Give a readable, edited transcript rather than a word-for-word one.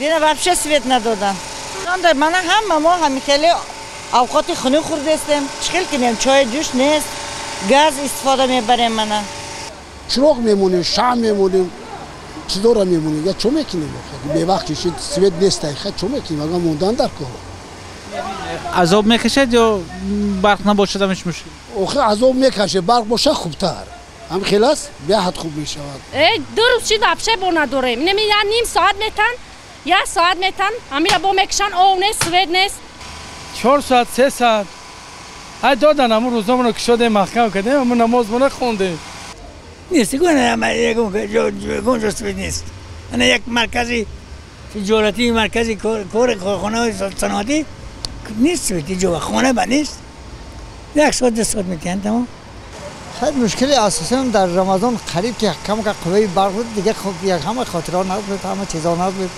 دیگه вообще سویت ندادن. در من ما همین خیلی اوقات خونه خورده استیم. چخیل کنیم چای جوش نیست. گاز استفاده میبریم من. چراغ میمونیم، شام میمونیم. چطور میمونیم؟ یا چه میکنیم؟ به وقت کشید سویت نیست. خیلی چه میکنیم؟ اگر موندن در که. عذاب میکشد یا برق نباشد همش مشکل؟ آخه عذاب میکشه، برق باشه خوبتر. هم خلاص به حد خوب میشود. دو روز چی واپشه با نداریم. نمی یا نیم ساعت میتن، یا ساعت میتن. همین با میکشن آب نیست، سویت نیست. 4 ساعت 3 ساعت. های دادن همون روزامون رو کشیده محکم کردیم، همون نمازمون خوندیم. نیست گونه سویت نیست. انا یک مرکزی تجارتی مرکزی کار خانه صنعتی نیست سویتی جو خانه با نیست. 1 ساعت 2 ساعت میتن تمام. خیلی مشکلی اساساً در رمضان قریب که کم که قوی برق بود دیگه خب یک همه خاطرات نبود، همه چیزا نبود.